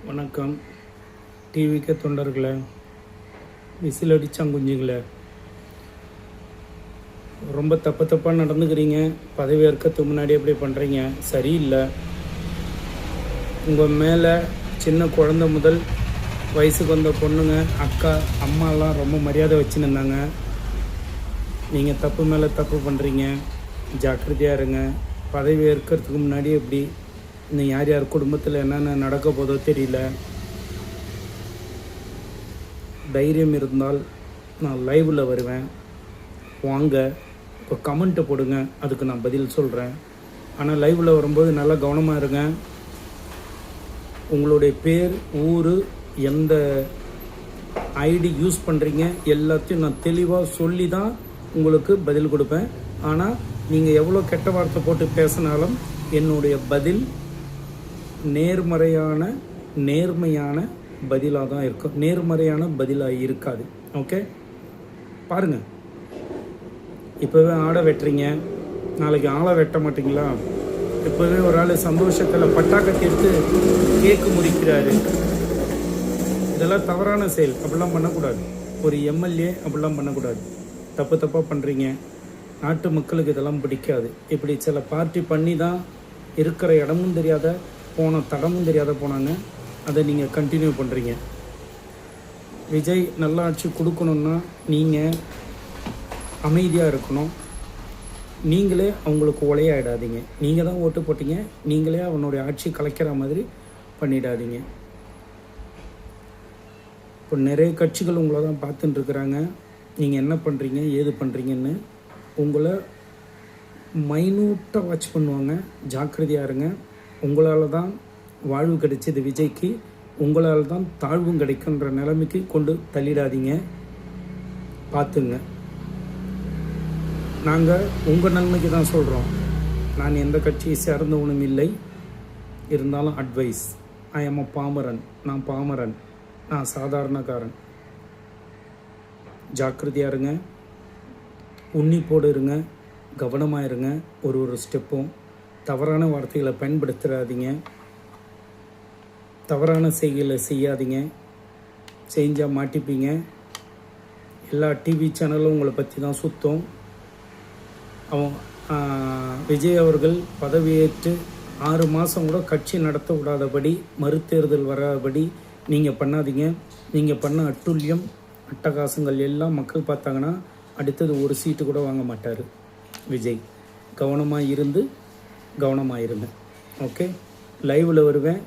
வணக்கம். டிவிக்கு தொண்டர்களே, விசில் அடிச்சாங்குஞ்சிங்களே, ரொம்ப தப்பாக நடந்துக்கிறீங்க. பதவி ஏற்கிறதுக்கு முன்னாடி எப்படி பண்ணுறீங்க? சரியில்லை. உங்கள் மேலே சின்ன குழந்தை முதல் வயசுக்கு வந்த பொண்ணுங்க, அக்கா, அம்மாலாம் ரொம்ப மரியாதை வச்சுன்னு இருந்தாங்க. நீங்கள் தப்பு மேலே தப்பு பண்ணுறீங்க. ஜாக்கிரதையாக இருங்க. பதவி ஏற்கிறதுக்கு முன்னாடி எப்படி இன்னும் யார் யார் குடும்பத்தில் என்னென்ன நடக்க போதோ தெரியல. தைரியம் இருந்தால் நான் லைவில் வருவேன், வாங்க. இப்போ கமெண்ட்டை போடுங்க, அதுக்கு நான் பதில் சொல்கிறேன். ஆனால் லைவில் வரும்போது நல்லா கவனமாக இருங்க. உங்களுடைய பேர், ஊர், எந்த ஐடி யூஸ் பண்ணுறீங்க எல்லாத்தையும் நான் தெளிவாக சொல்லி தான் உங்களுக்கு பதில் கொடுப்பேன். ஆனால் நீங்கள் எவ்வளோ கெட்ட வார்த்தை போட்டு பேசினாலும் என்னுடைய பதில் நேர்மையான பதிலாக தான் இருக்கும். நேர்மறையான பதிலாக இருக்காது. ஓகே, பாருங்கள். இப்போவே ஆடை வெட்டுறீங்க, நாளைக்கு ஆளை வெட்ட மாட்டிங்களா? இப்போவே ஒரு ஆள் சந்தோஷத்தில் பட்டாக்கத்தி எடுத்து கேக்கு முறிக்கிறாரு. இதெல்லாம் தவறான செயல். அப்படிலாம் பண்ணக்கூடாது. ஒரு எம்எல்ஏ அப்படிலாம் பண்ணக்கூடாது. தப்பாக பண்ணுறீங்க. நாட்டு மக்களுக்கு இதெல்லாம் பிடிக்காது. இப்படி சில பார்ட்டி பண்ணி தான் இருக்கிற இடமும் தெரியாத போன தடமும் தெரியாத போனாங்க. அதை நீங்கள் கண்டினியூ பண்ணுறீங்க. விஜய் நல்லாட்சி கொடுக்கணுன்னா நீங்கள் அமைதியாக இருக்கணும். நீங்களே அவங்களுக்கு உலையாயிடாதீங்க. நீங்கள் தான் ஓட்டு போட்டீங்க, நீங்களே அவனுடைய ஆட்சி கலைக்கிற மாதிரி பண்ணிடாதீங்க. இப்போ நிறைய கட்சிகள் உங்களை தான் பார்த்துட்டு இருக்கிறாங்க. நீங்கள் என்ன பண்ணுறீங்க, ஏது பண்ணுறீங்கன்னு உங்களை மைனூட்டாக வாட்ச் பண்ணுவாங்க. ஜாக்கிரதையாக இருங்க. உங்களால் தான் வாழ்வு கிடைச்சது விஜய்க்கு, உங்களால் தான் தாழ்வும் கிடைக்குன்ற நிலைமைக்கு கொண்டு தள்ளிடாதீங்க. பார்த்துங்க. நாங்கள் உங்கள் நன்மைக்கு தான் சொல்கிறோம். நான் எந்த கட்சியை சேர்ந்தவனும் இல்லை. இருந்தாலும் அட்வைஸ். I am a பாமரன். நான் சாதாரணக்காரன். ஜாக்கிரதையாக இருங்க. உன்னிப்போடு இருங்க. கவனமாக இருங்க. ஒரு ஸ்டெப்பும் தவறான வார்த்தைகளை பயன்படுத்துகிறாதீங்க. தவறான செய்கைகளை செய்யாதீங்க. செஞ்சால் மாட்டிப்பீங்க. எல்லா டிவி சேனலும் உங்களை பற்றி தான் சுத்தம். விஜய் அவர்கள் பதவியேற்று 6 மாதம் கூட கட்சி நடத்த விடாதபடி, மறுதேர்தல் வராதபடி நீங்கள் பண்ணாதீங்க. நீங்கள் பண்ண அட்டுழியம், அட்டகாசங்கள் எல்லாம் மக்கள் பார்த்தாங்கன்னா அடுத்தது ஒரு சீட்டு கூட வாங்க மாட்டார் விஜய். கவனமாக இருங்க. ஓகே, லைவில் வருவேன்.